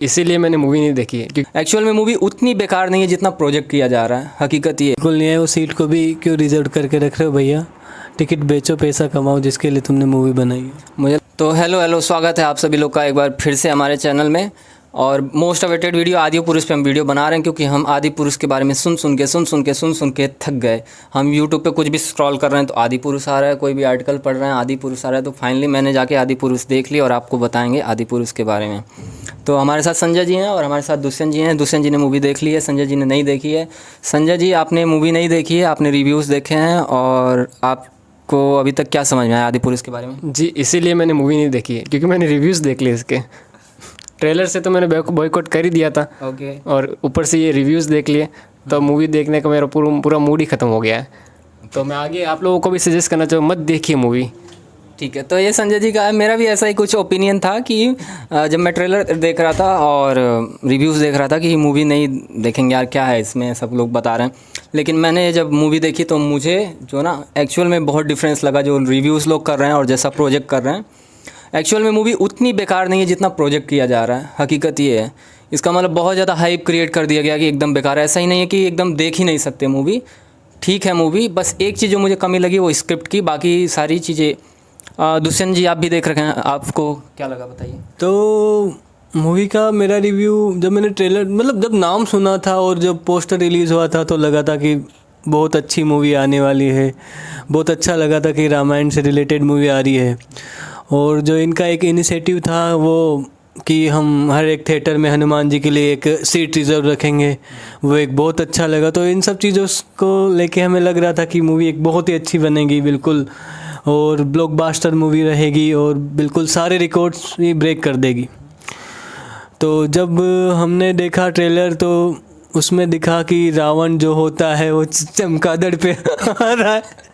इसीलिए मैंने मूवी नहीं देखी है क्योंकि एक्चुअल में मूवी उतनी बेकार नहीं है जितना प्रोजेक्ट किया जा रहा है। हकीकत ये बिल्कुल नहीं है। वो सीट को भी क्यों रिजर्व करके रख रहे हो भैया? टिकट बेचो, पैसा कमाओ, जिसके लिए तुमने मूवी बनाई है। मुझे तो हेलो स्वागत है आप सभी लोग का एक बार फिर से हमारे चैनल में। और मोस्ट अवेटेड वीडियो आदिपुरुष पे हम वीडियो बना रहे हैं क्योंकि हम आदिपुरुष के बारे में सुन सुन के थक गए। हम यूट्यूब पे कुछ भी स्क्रॉल कर रहे हैं तो आदिपुरुष आ रहा है, कोई भी आर्टिकल पढ़ रहे हैं आदिपुरुष आ रहा है। तो फाइनली मैंने जाके आदिपुरुष देख लिया और आपको बताएंगे आदिपुरुष के बारे में। तो हमारे साथ संजय जी हैं और हमारे साथ दुष्यंत जी हैं। दुष्यंत जी ने मूवी देख ली है, संजय जी ने नहीं देखी है। संजय जी, आपने मूवी नहीं देखी है, आपने रिव्यूज़ देखे हैं और आपको अभी तक क्या समझ में आया आदिपुरुष के बारे में? जी, इसीलिए मैंने मूवी नहीं देखी है क्योंकि मैंने रिव्यूज़ देख लिए इसके। ट्रेलर से तो मैंने बॉयकॉट कर ही दिया था। ओके। और ऊपर से ये रिव्यूज़ देख लिए तो मूवी देखने का मेरा पूरा मूड ही ख़त्म हो गया है। तो मैं आगे आप लोगों को भी सजेस्ट करना चाहूँ, मत देखिए मूवी। ठीक है, तो ये संजय जी का है। मेरा भी ऐसा ही कुछ ओपिनियन था कि जब मैं ट्रेलर देख रहा था और रिव्यूज़ देख रहा था कि मूवी नहीं देखेंगे यार, क्या है इसमें, सब लोग बता रहे हैं। लेकिन मैंने जब मूवी देखी तो मुझे जो ना एक्चुअल में बहुत डिफरेंस लगा जो रिव्यूज़ लोग कर रहे हैं और जैसा प्रोजेक्ट कर रहे हैं। एक्चुअल में मूवी उतनी बेकार नहीं है जितना प्रोजेक्ट किया जा रहा है। हकीकत ये है, इसका मतलब बहुत ज़्यादा हाइप क्रिएट कर दिया गया कि एकदम बेकार है। ऐसा ही नहीं है कि एकदम देख ही नहीं सकते मूवी। ठीक है मूवी, बस एक चीज़ जो मुझे कमी लगी वो स्क्रिप्ट की, बाकी सारी चीज़ें। दुष्यंत जी, आप भी देख रखे हैं, आपको क्या लगा बताइए? तो मूवी का मेरा रिव्यू, जब मैंने ट्रेलर जब नाम सुना था और जब पोस्टर रिलीज़ हुआ था तो लगा था कि बहुत अच्छी मूवी आने वाली है। बहुत अच्छा लगा था कि रामायण से रिलेटेड मूवी आ रही है। और जो इनका एक इनिशिएटिव था वो कि हम हर एक थिएटर में हनुमान जी के लिए एक सीट रिज़र्व रखेंगे, वो एक बहुत अच्छा लगा। तो इन सब चीज़ों को लेके हमें लग रहा था कि मूवी एक बहुत ही अच्छी बनेगी बिल्कुल, और ब्लॉकबस्टर मूवी रहेगी और बिल्कुल सारे रिकॉर्ड्स ही ब्रेक कर देगी। तो जब हमने देखा ट्रेलर तो उसमें दिखा कि रावण जो होता है वो चमगादड़ पे आ रहा है।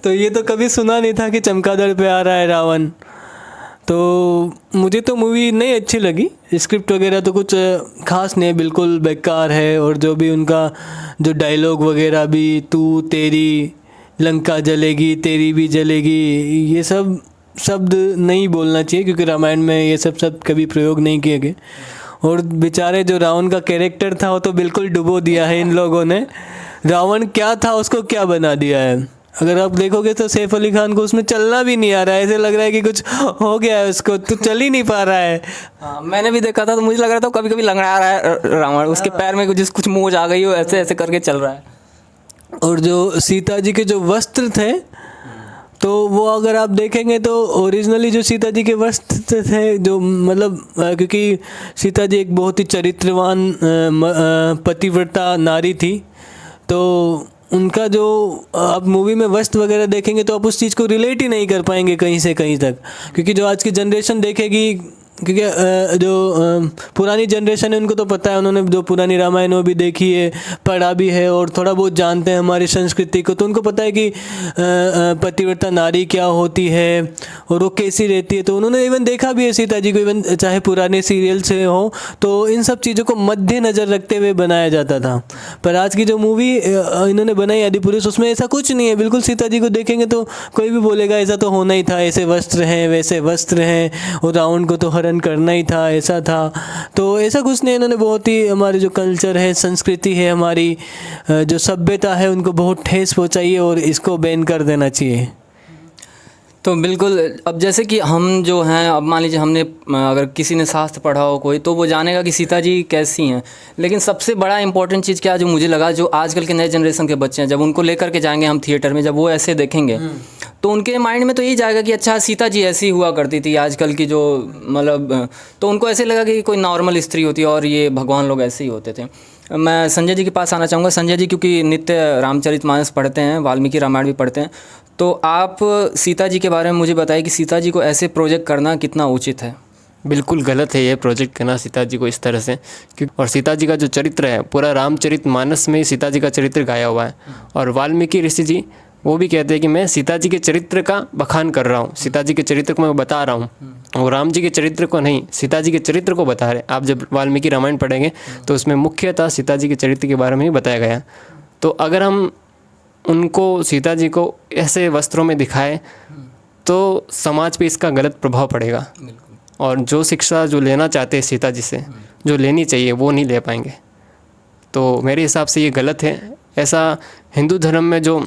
तो ये तो कभी सुना नहीं था कि चमगादड़ पे आ रहा है रावण। तो मुझे तो मूवी नहीं अच्छी लगी। स्क्रिप्ट वगैरह तो कुछ खास नहीं, बिल्कुल बेकार है। और जो भी उनका जो डायलॉग वगैरह भी, तू तेरी लंका जलेगी तेरी भी जलेगी, ये सब शब्द नहीं बोलना चाहिए क्योंकि रामायण में ये सब कभी प्रयोग नहीं किए गए। और बेचारे जो रावण का कैरेक्टर था वो तो बिल्कुल डुबो दिया है इन लोगों ने। रावण क्या था उसको क्या बना दिया है। अगर आप देखोगे तो सैफ अली खान को उसमें चलना भी नहीं आ रहा है, ऐसे लग रहा है कि कुछ हो गया है उसको, तो चल ही नहीं पा रहा है। हाँ, मैंने भी देखा था तो मुझे लग रहा था कभी कभी लंगड़ा रहा है रावण, उसके पैर में कुछ मोच आ गई हो, ऐसे ऐसे करके चल रहा है। और जो सीता जी के जो वस्त्र थे तो वो अगर आप देखेंगे तो ओरिजिनली जो सीता जी के वस्त्र थे, जो क्योंकि सीता जी एक बहुत ही चरित्रवान पतिव्रता नारी थी, तो उनका जो आप मूवी में वस्त्र वगैरह देखेंगे तो आप उस चीज़ को रिलेट ही नहीं कर पाएंगे कहीं से कहीं तक। क्योंकि जो आज की जनरेशन देखेगी, क्योंकि जो पुरानी जनरेशन है उनको तो पता है, उन्होंने जो पुरानी रामायण वो भी देखी है, पढ़ा भी है और थोड़ा बहुत जानते हैं हमारी संस्कृति को, तो उनको पता है कि पतिव्रता नारी क्या होती है और वो कैसी रहती है। तो उन्होंने इवन देखा भी है सीता जी को, इवन चाहे पुराने सीरियल से हो, तो इन सब चीज़ों को मद्देनज़र रखते हुए बनाया जाता था। पर आज की जो मूवी इन्होंने बनाई आदिपुरुष, उसमें ऐसा कुछ नहीं है। बिल्कुल सीता जी को देखेंगे तो कोई भी बोलेगा ऐसा तो होना ही था, ऐसे वस्त्र हैं वैसे वस्त्र हैं, और रावण को तो हरण करना ही था, ऐसा था। तो ऐसा कुछ नहीं, इन्होंने बहुत ही हमारे जो कल्चर है, संस्कृति है, हमारी जो सभ्यता है, उनको बहुत ठेस पहुंचाई है और इसको बैन कर देना चाहिए। तो बिल्कुल, अब जैसे कि हम जो हैं, अब मान लीजिए हमने अगर किसी ने शास्त्र पढ़ा हो कोई, तो वो जानेगा कि सीता जी कैसी हैं। लेकिन सबसे बड़ा इंपॉर्टेंट चीज़ क्या जो मुझे लगा, जो आजकल के नए जनरेशन के बच्चे हैं, जब उनको लेकर के जाएंगे हम थिएटर में, जब वो ऐसे देखेंगे तो उनके माइंड में तो यही जाएगा कि अच्छा सीता जी ऐसी हुआ करती थी आजकल की जो तो उनको ऐसे लगा कि कोई नॉर्मल स्त्री होती है और ये भगवान लोग ऐसे ही होते थे। मैं संजय जी के पास आना चाहूँगा। संजय जी क्योंकि नित्य रामचरितमानस पढ़ते हैं, वाल्मीकि रामायण भी पढ़ते हैं, तो आप सीता जी के बारे में मुझे बताइए कि सीता जी को ऐसे प्रोजेक्ट करना कितना उचित है? बिल्कुल गलत है ये प्रोजेक्ट करना सीता जी को इस तरह से, क्योंकि और सीता जी का जो चरित्र है पूरा रामचरितमानस में ही सीता जी का चरित्र गाया हुआ है। और वाल्मीकि ऋषि जी वो भी कहते हैं कि मैं सीता जी के चरित्र का बखान कर रहा हूँ, सीता जी के चरित्र को मैं बता रहा हूँ, और राम जी के चरित्र को नहीं, सीता जी के चरित्र को बता रहे। आप जब वाल्मीकि रामायण पढ़ेंगे तो उसमें मुख्यतः सीता जी के चरित्र के बारे में ही बताया गया। तो अगर हम उनको, सीता जी को ऐसे वस्त्रों में दिखाएं तो समाज पे इसका गलत प्रभाव पड़ेगा। और जो शिक्षा जो लेना चाहते हैं सीता जी से, जो लेनी चाहिए वो नहीं ले पाएंगे। तो मेरे हिसाब से ये गलत है। ऐसा हिंदू धर्म में जो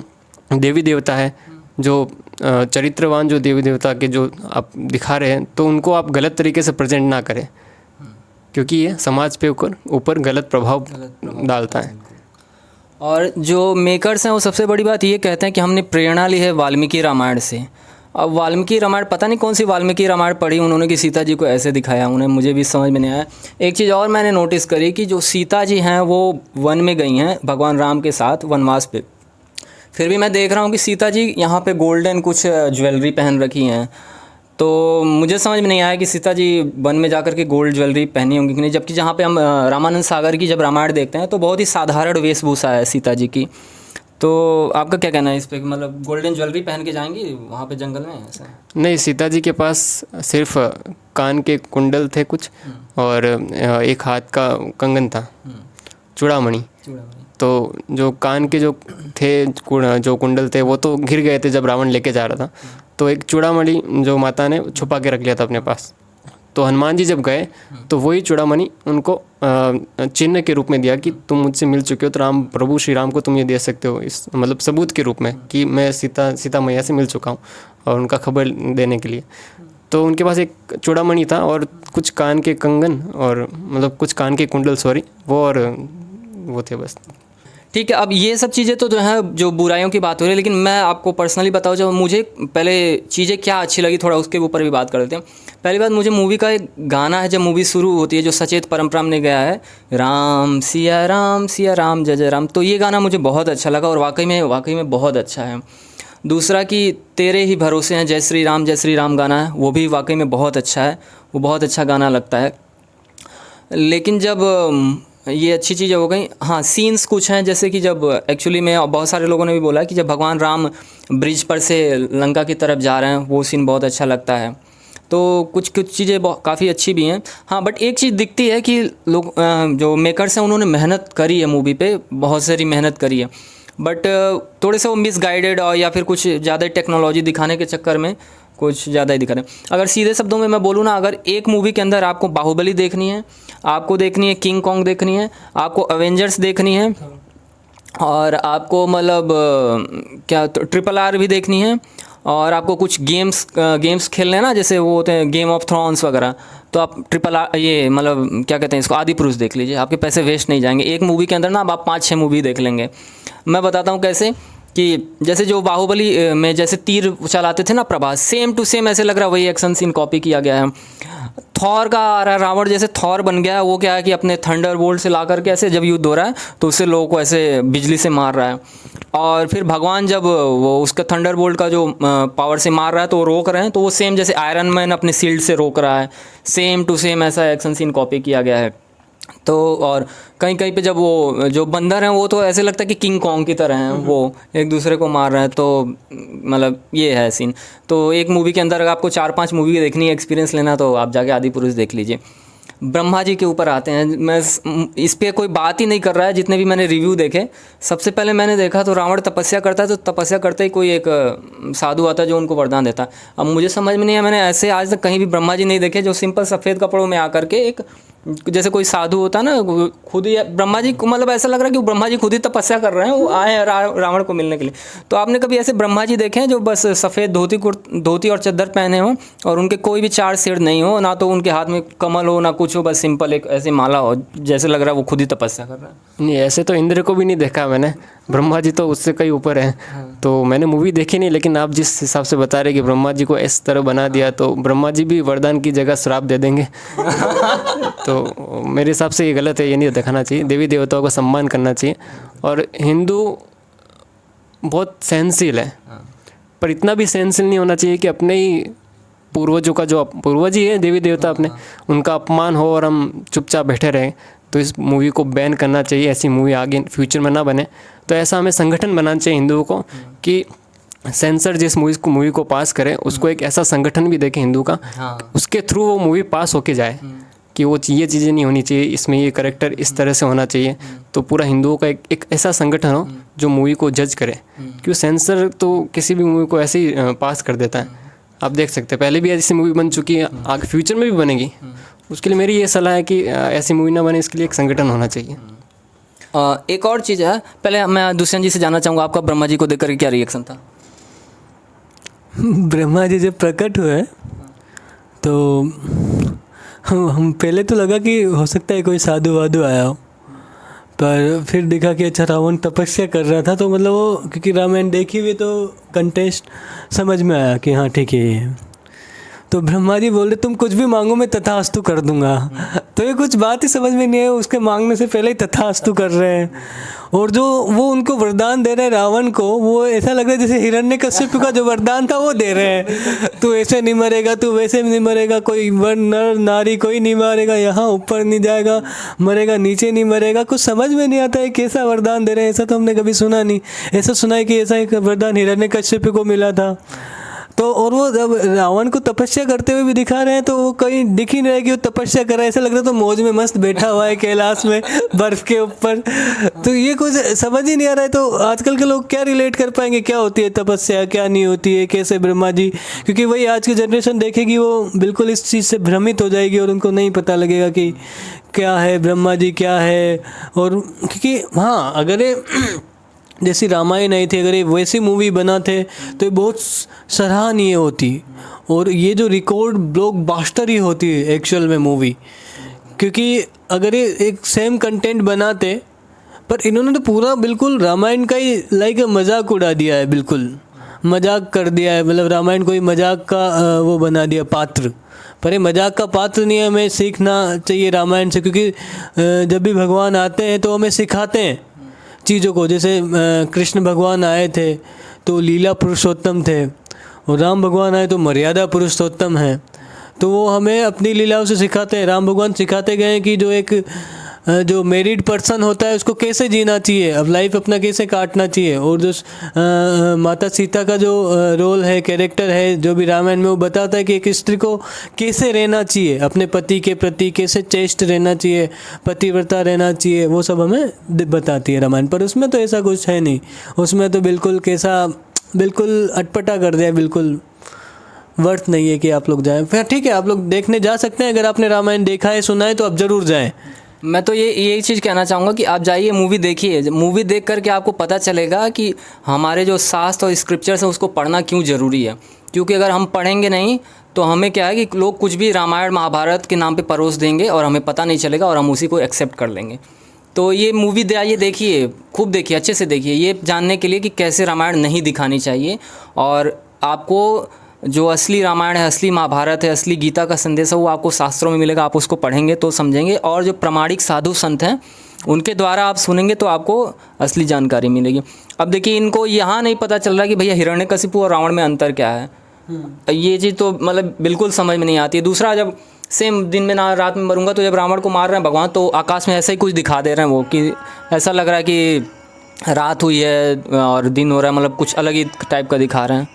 देवी देवता है, जो चरित्रवान जो देवी देवता के जो आप दिखा रहे हैं, तो उनको आप गलत तरीके से प्रेजेंट ना करें, क्योंकि ये समाज पे ऊपर गलत प्रभाव डालता है। और जो मेकर्स हैं वो सबसे बड़ी बात ये कहते हैं कि हमने प्रेरणा ली है वाल्मीकि रामायण से। अब वाल्मीकि रामायण, पता नहीं कौन सी वाल्मीकि रामायण पढ़ी उन्होंने कि सीता जी को ऐसे दिखाया उन्हें, मुझे भी समझ में नहीं आया। एक चीज़ और मैंने नोटिस करी कि जो सीता जी हैं वो वन में गई हैं भगवान राम के साथ वनवास पे, फिर भी मैं देख रहा हूँ कि सीता जी यहाँ पे गोल्डन कुछ ज्वेलरी पहन रखी हैं। तो मुझे समझ में नहीं आया कि सीता जी वन में जाकर के गोल्ड ज्वेलरी पहनी होंगी कि नहीं, जबकि जहाँ पे हम रामानंद सागर की जब रामायण देखते हैं तो बहुत ही साधारण वेशभूषा है सीता जी की। तो आपका क्या कहना है इस पे, मतलब गोल्डन ज्वेलरी पहन के जाएंगी वहाँ पे जंगल में ऐसा? नहीं, सीता जी के पास सिर्फ कान के कुंडल थे कुछ, और एक हाथ का कंगन था, चूड़ामणि। तो जो कान के जो थे जो कुंडल थे वो तो गिर गए थे जब रावण लेके जा रहा था, तो एक चूड़ामणि जो माता ने छुपा के रख लिया था अपने पास। तो हनुमान जी जब गए तो वही चूड़ामणि उनको चिन्ह के रूप में दिया कि तुम मुझसे मिल चुके हो, तो राम प्रभु श्री राम को तुम ये दे सकते हो, इस मतलब सबूत के रूप में कि मैं सीता मैया से मिल चुका हूँ, और उनका खबर देने के लिए। तो उनके पास एक चूड़ामणि था और कुछ कान के कंगन, और मतलब कुछ कान के कुंडल, सॉरी, वो थे बस। ठीक है, अब ये सब चीज़ें तो जो है जो बुराइयों की बात हो रही है, लेकिन मैं आपको पर्सनली बताऊँ, जब मुझे पहले चीज़ें क्या अच्छी लगी थोड़ा उसके ऊपर भी बात कर लेते हैं। पहली बात, मुझे मूवी का एक गाना है जब मूवी शुरू होती है जो सचेत परम्परा ने गाया है, राम सिया राम जय जय राम, तो ये गाना मुझे बहुत अच्छा लगा और वाकई में बहुत अच्छा है। दूसरा कि तेरे ही भरोसे हैं जय श्री राम गाना है, वो भी वाकई में बहुत अच्छा है, वो बहुत अच्छा गाना लगता है। लेकिन जब ये अच्छी चीज़ें हो गई, हाँ सीन्स कुछ हैं, जैसे कि जब एक्चुअली में बहुत सारे लोगों ने भी बोला कि जब भगवान राम ब्रिज पर से लंका की तरफ जा रहे हैं वो सीन बहुत अच्छा लगता है। तो कुछ चीज़ें काफ़ी अच्छी भी हैं। हाँ, बट एक चीज़ दिखती है कि लोग जो मेकर्स हैं उन्होंने मेहनत करी है मूवी पे, बहुत सारी मेहनत करी है, बट थोड़े से वो मिसगाइडेड और या फिर कुछ ज़्यादा टेक्नोलॉजी दिखाने के चक्कर में कुछ ज़्यादा ही दिखा रहे हैं। अगर सीधे शब्दों में मैं बोलूँ ना, अगर एक मूवी के अंदर आपको बाहुबली देखनी है, आपको देखनी है किंग कॉन्ग देखनी है, आपको अवेंजर्स देखनी है, और आपको मतलब क्या RRR भी देखनी है, और आपको कुछ गेम्स खेलने हैं ना, जैसे वो होते हैं गेम ऑफ थ्रोन्स वगैरह, तो आप RRR ये मतलब क्या कहते हैं इसको, आदि पुरुष देख लीजिए, आपके पैसे वेस्ट नहीं जाएंगे। एक मूवी के अंदर ना आप 5-6 मूवी देख लेंगे। मैं बताता हूँ कैसे, कि जैसे जो बाहुबली में जैसे तीर चलाते थे ना प्रभास, सेम टू सेम ऐसे लग रहा है वही एक्शन सीन कॉपी किया गया है। थॉर का आ रहा है, रावण जैसे थॉर बन गया है, वो क्या है कि अपने थंडरबोल्ट से ला करके ऐसे जब युद्ध हो रहा है तो उससे लोगों को ऐसे बिजली से मार रहा है, और फिर भगवान जब वो उसका थंडरबोल्ट का जो पावर से मार रहा है तो वो रोक रहे हैं, तो वो सेम जैसे आयरन मैन अपने शील्ड से रोक रहा है, सेम टू सेम ऐसा एक्शन सीन कॉपी किया गया है। तो और कहीं कहीं पे जब वो जो बंदर हैं वो तो ऐसे लगता है कि किंग कॉन्ग की तरह हैं, वो एक दूसरे को मार रहे हैं। तो मतलब ये है सीन। तो एक मूवी के अंदर अगर आपको 4-5 मूवी देखनी है, एक्सपीरियंस लेना, तो आप जाके आदि पुरुष देख लीजिए। ब्रह्मा जी के ऊपर आते हैं, मैं इस पर कोई बात ही नहीं कर रहा है। जितने भी मैंने रिव्यू देखे, सबसे पहले मैंने देखा तो रावण तपस्या करता है, तो तपस्या करते ही कोई एक साधु आता है जो उनको वरदान देता है। अब मुझे समझ में नहीं है, मैंने ऐसे आज तक कहीं भी ब्रह्मा जी नहीं देखे जो सिंपल सफ़ेद कपड़ों में आकर के एक जैसे कोई साधु होता है ना, खुद ही ब्रह्मा जी को मतलब ऐसा लग रहा है कि ब्रह्मा जी खुद ही तपस्या कर रहे हैं, वो आए हैं रावण को मिलने के लिए। तो आपने कभी ऐसे ब्रह्मा जी देखे हैं जो बस सफ़ेद धोती और चद्दर पहने हों और उनके कोई भी 4 सिर नहीं हो, ना तो उनके हाथ में कमल हो ना कुछ हो, बस सिंपल एक ऐसी माला हो, जैसे लग रहा है वो खुद ही तपस्या कर रहा है? नहीं, ऐसे तो इंद्र को भी नहीं देखा मैंने, ब्रह्मा जी तो उससे कहीं ऊपर है। हाँ। तो मैंने मूवी देखी नहीं, लेकिन आप जिस हिसाब से बता रहे कि ब्रह्मा जी को इस तरह बना दिया, तो ब्रह्मा जी भी वरदान की जगह श्राप दे देंगे। तो मेरे हिसाब से ये गलत है, ये नहीं दिखाना चाहिए। देवी देवताओं का सम्मान करना चाहिए। और हिंदू बहुत सहनशील है, पर इतना भी सहनशील नहीं होना चाहिए कि अपने ही पूर्वजों का, जो पूर्वज ही है देवी देवता अपने, उनका अपमान हो और हम चुपचाप बैठे रहें। तो इस मूवी को बैन करना चाहिए, ऐसी मूवी आगे फ्यूचर में ना बने। तो ऐसा हमें संगठन बनाना चाहिए हिंदुओं को कि सेंसर जिस मूवी को पास करे उसको एक ऐसा संगठन भी देखे हिंदू का, उसके थ्रू वो मूवी पास होके जाए कि वो ये चीज़ें नहीं होनी चाहिए, इसमें ये करेक्टर इस तरह से होना चाहिए। तो पूरा हिंदुओं का एक ऐसा संगठन हो जो मूवी को जज करे, क्योंकि सेंसर तो किसी भी मूवी को ऐसे ही पास कर देता है। आप देख सकते हैं पहले भी ऐसी मूवी बन चुकी है, आगे फ्यूचर में भी बनेगी। उसके लिए मेरी ये सलाह है कि ऐसी मूवी ना बने, इसके लिए एक संगठन होना चाहिए। एक और चीज़ है, पहले मैं दुष्यंत जी से जानना चाहूँगा आपका ब्रह्मा जी को देख कर क्या रिएक्शन था? ब्रह्मा जी जब प्रकट हुए तो हम पहले तो लगा कि हो सकता है कोई साधु वाधु आया हो, पर फिर देखा कि अच्छा रावण तपस्या कर रहा था, तो मतलब वो क्योंकि रामायण देखी हुई तो कंटेस्ट समझ में आया कि हाँ ठीक है ये। तो ब्रह्मा जी बोल रहे तुम कुछ भी मांगो मैं तथास्तु कर दूंगा। तो ये कुछ बात ही समझ में नहीं है, उसके मांगने से पहले ही तथास्तु कर रहे हैं। और जो वो उनको वरदान दे रहे हैं रावण को, वो ऐसा लग रहा है जैसे हिरण्यकश्यप का जो वरदान था वो दे रहे हैं। तू ऐसे नहीं मरेगा, तू वैसे नहीं मरेगा, कोई वर नर नारी कोई नहीं मारेगा, यहाँ ऊपर नहीं जाएगा मरेगा, नीचे नहीं मरेगा। कुछ समझ में नहीं आता है कैसा वरदान दे रहे हैं, ऐसा तो हमने कभी सुना नहीं। ऐसा सुना है कि ऐसा एक वरदान हिरण्यकश्यप को मिला था। तो और वो जब रावण को तपस्या करते हुए भी दिखा रहे हैं तो वो कहीं दिख ही नहीं रहा है कि वो तपस्या कर रहा है, ऐसा लग रहा है तो मौज में मस्त बैठा हुआ है कैलाश में बर्फ के ऊपर। तो ये कुछ समझ ही नहीं आ रहा है। तो आजकल के लोग क्या रिलेट कर पाएंगे, क्या होती है तपस्या, क्या नहीं होती है, कैसे ब्रह्मा जी, क्योंकि वही आज की जनरेशन देखेगी वो बिल्कुल इस चीज़ से भ्रमित हो जाएगी और उनको नहीं पता लगेगा कि क्या है ब्रह्मा जी क्या है। और क्योंकि हाँ अगर ये जैसी रामायण आई थी, अगर ये वैसी मूवी बनाते तो ये बहुत सराहनीय होती और ये जो रिकॉर्ड ब्लॉकबस्टर ही होती है एक्चुअल में मूवी। क्योंकि अगर ये एक सेम कंटेंट बनाते, पर इन्होंने तो पूरा बिल्कुल रामायण का ही लाइक मजाक उड़ा दिया है, बिल्कुल मजाक कर दिया है। मतलब रामायण को ही मजाक का वो बना दिया पात्र, पर ये मजाक का पात्र नहीं है। हमें सीखना चाहिए रामायण से, क्योंकि जब भी भगवान आते हैं तो हमें सिखाते हैं चीज़ों को। जैसे कृष्ण भगवान आए थे तो लीला पुरुषोत्तम थे, और राम भगवान आए तो मर्यादा पुरुषोत्तम है। तो वो हमें अपनी लीलाओं से सिखाते हैं। राम भगवान सिखाते गए हैं कि जो एक जो मैरिड पर्सन होता है उसको कैसे जीना चाहिए, अब लाइफ अपना कैसे काटना चाहिए। और जो माता सीता का जो रोल है, कैरेक्टर है जो भी रामायण में, वो बताता है कि एक स्त्री को कैसे रहना चाहिए, अपने पति के प्रति कैसे चेष्ट रहना चाहिए, पतिव्रता रहना चाहिए, वो सब हमें बताती है रामायण। पर उसमें तो ऐसा कुछ है नहीं, उसमें तो बिल्कुल कैसा बिल्कुल अटपटा कर दिया, बिल्कुल वर्थ नहीं है कि आप लोग जाएँ। फिर ठीक है आप लोग देखने जा सकते हैं, अगर आपने रामायण देखा है सुना है तो आप ज़रूर जाएँ। मैं तो यही चीज़ कहना चाहूँगा कि आप जाइए, मूवी देखिए। मूवी देख करके आपको पता चलेगा कि हमारे जो शास्त्र और स्क्रिप्चर्स हैं उसको पढ़ना क्यों ज़रूरी है। क्योंकि अगर हम पढ़ेंगे नहीं तो हमें क्या है कि लोग कुछ भी रामायण महाभारत के नाम पे परोस देंगे और हमें पता नहीं चलेगा और हम उसी को एक्सेप्ट कर लेंगे। तो ये मूवी आइए देखिए, खूब देखिए, अच्छे से देखिए, ये जानने के लिए कि कैसे रामायण नहीं दिखानी चाहिए। और आपको जो असली रामायण है, असली महाभारत है, असली गीता का संदेश है वो आपको शास्त्रों में मिलेगा। आप उसको पढ़ेंगे तो समझेंगे, और जो प्रामाणिक साधु संत हैं उनके द्वारा आप सुनेंगे तो आपको असली जानकारी मिलेगी। अब देखिए इनको यहाँ नहीं पता चल रहा कि भैया हिरण्यकशिपु और रावण में अंतर क्या है। ये चीज़ तो मतलब बिल्कुल समझ में नहीं आती है। दूसरा, जब सेम दिन में ना रात में मरूंगा, तो जब रावण को मार रहे हैं भगवान तो आकाश में ऐसा ही कुछ दिखा दे रहे हैं वो, कि ऐसा लग रहा है कि रात हुई है और दिन हो रहा है, मतलब कुछ अलग ही टाइप का दिखा रहे हैं।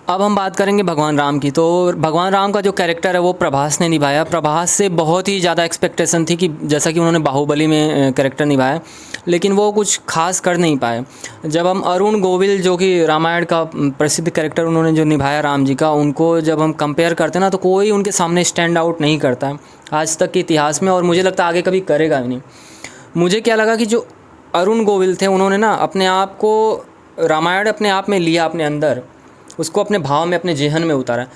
अब हम बात करेंगे भगवान राम की। तो भगवान राम का जो कैरेक्टर है वो प्रभास ने निभाया। प्रभास से बहुत ही ज़्यादा एक्सपेक्टेशन थी कि जैसा कि उन्होंने बाहुबली में कैरेक्टर निभाया, लेकिन वो कुछ खास कर नहीं पाए। जब हम अरुण गोविल जो कि रामायण का प्रसिद्ध कैरेक्टर उन्होंने जो निभाया राम जी का, उनको जब हम कंपेयर करते हैं ना तो कोई उनके सामने स्टैंड आउट नहीं करता है आज तक के इतिहास में, और मुझे लगता है आगे कभी करेगा भी नहीं। मुझे क्या लगा कि जो अरुण गोविल थे उन्होंने ना अपने आप को, रामायण अपने आप में लिया, अपने अंदर उसको अपने भाव में, अपने जेहन में उतारा,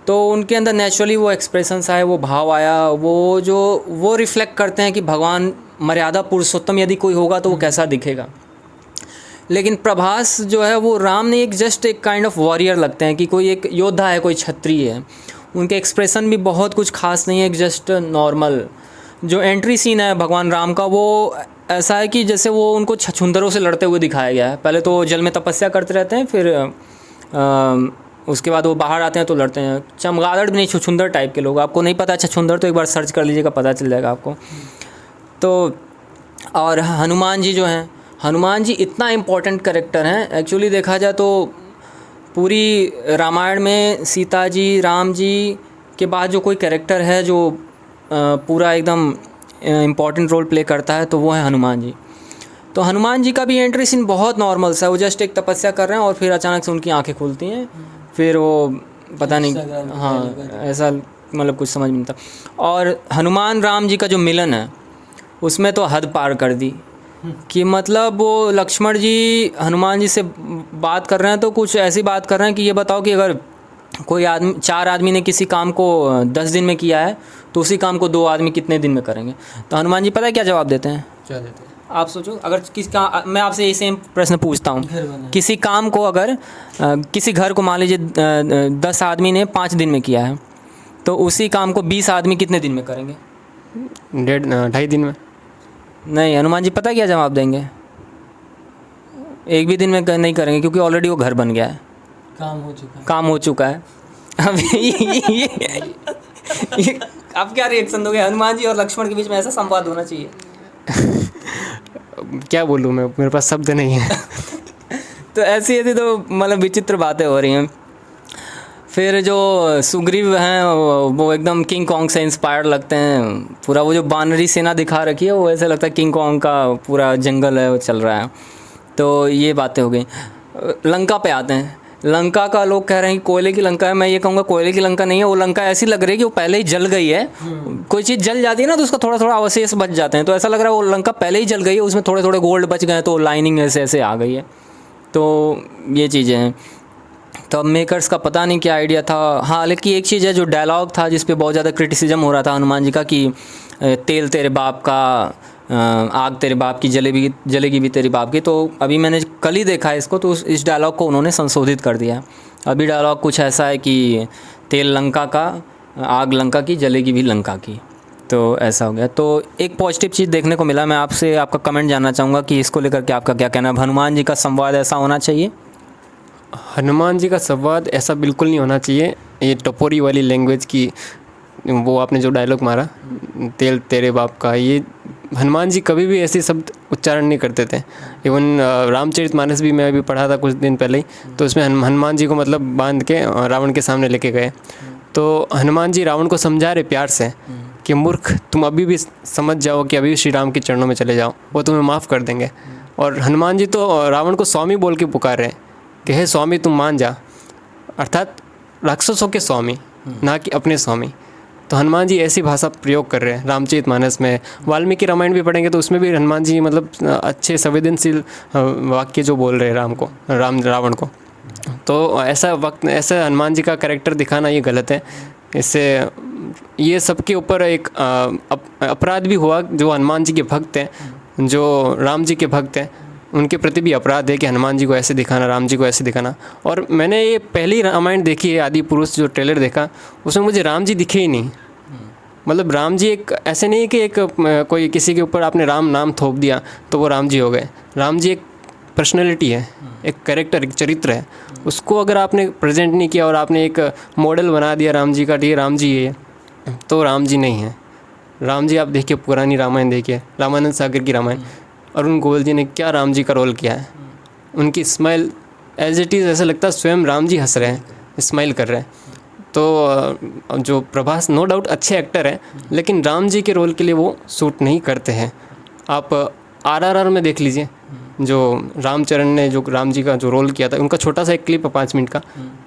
तो उनके अंदर नेचुरली वो एक्सप्रेशंस आए, वो भाव आया, वो रिफ्लेक्ट करते हैं कि भगवान मर्यादा पुरुषोत्तम यदि कोई होगा तो वो कैसा दिखेगा। लेकिन प्रभास जो है वो राम ने जस्ट एक काइंड ऑफ वॉरियर लगते हैं कि कोई एक योद्धा है, कोई क्षत्रिय है। उनके एक्सप्रेशन भी बहुत कुछ खास नहीं है, जस्ट नॉर्मल। जो एंट्री सीन है भगवान राम का वो ऐसा है कि जैसे वो उनको छछूंदरों से लड़ते हुए दिखाया गया है। पहले तो जल में तपस्या करते रहते हैं, फिर उसके बाद वो बाहर आते हैं तो लड़ते हैं। चमगादड़ भी नहीं, छछूंदर टाइप के लोग। आपको नहीं पता छछूंदर तो एक बार सर्च कर लीजिएगा, पता चल जाएगा आपको। तो और हनुमान जी जो हैं, हनुमान जी इतना इम्पोर्टेंट कैरेक्टर हैं। एक्चुअली देखा जाए तो पूरी रामायण में सीता जी, राम जी के बाद जो कोई कैरेक्टर है जो पूरा एकदम इम्पॉर्टेंट रोल प्ले करता है तो वो है हनुमान जी। तो हनुमान जी का भी एंट्री सीन बहुत नॉर्मल सा है। वो जस्ट एक तपस्या कर रहे हैं और फिर अचानक से उनकी आंखें खुलती हैं, फिर वो पता नहीं, हाँ ऐसा मतलब कुछ समझ में नहीं था। और हनुमान राम जी का जो मिलन है उसमें तो हद पार कर दी कि मतलब वो लक्ष्मण जी हनुमान जी से बात कर रहे हैं तो कुछ ऐसी बात कर रहे हैं कि ये बताओ कि अगर कोई आदमी 4 आदमी ने किसी काम को 10 दिन में किया है तो उसी काम को 2 आदमी कितने दिन में करेंगे। तो हनुमान जी पता है क्या जवाब देते हैं? क्या देते हैं? आप सोचो, अगर किसी का, मैं आपसे यही सेम प्रश्न पूछता हूँ, किसी काम को अगर किसी घर को मान लीजिए 10 आदमी ने 5 दिन में किया है तो उसी काम को 20 आदमी कितने दिन में करेंगे? 2.5 दिन में। नहीं, हनुमान जी पता क्या जवाब देंगे? 1 भी दिन में नहीं करेंगे क्योंकि ऑलरेडी वो घर बन गया है, काम हो चुका है। अब ये आप क्या रिएक्शन दोगे? हनुमान जी और लक्ष्मण के बीच में ऐसा संवाद होना चाहिए। क्या बोलूँ मैं, मेरे पास शब्द नहीं है। तो ऐसी तो मतलब विचित्र बातें हो रही हैं। फिर जो सुग्रीव हैं वो एकदम किंग कॉन्ग से इंस्पायर्ड लगते हैं। पूरा वो जो बानरी सेना दिखा रखी है वो ऐसा लगता है किंग कॉन्ग का पूरा जंगल है वो चल रहा है। तो ये बातें हो गई। लंका पे आते हैं। लंका का लोग कह रहे हैं कि कोयले की लंका है। मैं ये कहूँगा कोयले की लंका नहीं है, वो लंका ऐसी लग रही है कि वो पहले ही जल गई है। कोई चीज़ जल जाती है ना तो उसका थोड़ा थोड़ा अवशेष बच जाते हैं, तो ऐसा लग रहा है वो लंका पहले ही जल गई है, उसमें थोड़े थोड़े गोल्ड बच गए तो लाइनिंग ऐसे ऐसे आ गई है। तो ये चीज़ें हैं। तो अब मेकर्स का पता नहीं क्या आइडिया था। हाँ, लेकिन एक चीज़ है जो डायलॉग था जिस पे बहुत ज़्यादा क्रिटिसिज्म हो रहा था हनुमान जी का कि तेल तेरे बाप का, आग तेरे बाप की, जलेगी भी तेरे बाप की। तो अभी मैंने कल ही देखा है इसको, तो इस डायलॉग को उन्होंने संशोधित कर दिया। अभी डायलॉग कुछ ऐसा है कि तेल लंका का, आग लंका की, जलेगी भी लंका की। तो ऐसा हो गया। तो एक पॉजिटिव चीज़ देखने को मिला। मैं आपसे आपका कमेंट जानना चाहूँगा कि इसको लेकर के आपका क्या कहना है? हनुमान जी का संवाद ऐसा होना चाहिए? हनुमान जी का संवाद ऐसा बिल्कुल नहीं होना चाहिए। ये टपोरी वाली लैंग्वेज की, वो आपने जो डायलॉग मारा तेल तेरे बाप का, ये हनुमान जी कभी भी ऐसे शब्द उच्चारण नहीं करते थे। इवन रामचरितमानस भी मैं अभी पढ़ा था कुछ दिन पहले ही, तो उसमें हनुमान जी को मतलब बांध के रावण के सामने लेके गए। तो हनुमान जी रावण को समझा रहे प्यार से कि मूर्ख, तुम अभी भी समझ जाओ कि अभी श्री राम के चरणों में चले जाओ, वो तुम्हें माफ़ कर देंगे। और हनुमान जी तो रावण को स्वामी बोल के पुकार रहे हैं कि हे स्वामी तुम मान जा, अर्थात राक्षसों के स्वामी, ना कि अपने स्वामी। तो हनुमान जी ऐसी भाषा प्रयोग कर रहे हैं रामचरितमानस में। वाल्मीकि रामायण भी पढ़ेंगे तो उसमें भी हनुमान जी मतलब अच्छे संवेदनशील वाक्य जो बोल रहे हैं रावण को। तो ऐसा हनुमान जी का कैरेक्टर दिखाना ये गलत है। इससे ये सबके ऊपर एक अपराध भी हुआ। जो हनुमान जी के भक्त हैं, जो राम जी के भक्त हैं, उनके प्रति भी अपराध है कि हनुमान जी को ऐसे दिखाना, राम जी को ऐसे दिखाना। और मैंने ये पहली रामायण देखी है, आदि पुरुष, जो ट्रेलर देखा उसमें मुझे राम जी दिखे ही नहीं। मतलब राम जी एक ऐसे नहीं कि एक कोई किसी के ऊपर आपने राम नाम थोप दिया तो वो राम जी हो गए। राम जी एक पर्सनैलिटी है, एक कैरेक्टर, एक चरित्र है। उसको अगर आपने प्रेजेंट नहीं किया और आपने एक मॉडल बना दिया राम जी का, ये राम जी है, तो राम जी नहीं है। राम जी आप देखिए, पुरानी रामायण देखिए, रामानंद सागर की रामायण, अरुण गोयल जी ने क्या राम जी का रोल किया है। उनकी स्माइल एज इट इज़ ऐसा लगता है स्वयं राम जी हंस रहे हैं, स्माइल कर रहे हैं। तो जो प्रभास नो डाउट अच्छे एक्टर हैं, लेकिन राम जी के रोल के लिए वो सूट नहीं करते हैं। आप RRR में देख लीजिए, जो रामचरण ने जो राम जी का जो रोल किया था, उनका छोटा सा एक क्लिप है 5 मिनट का,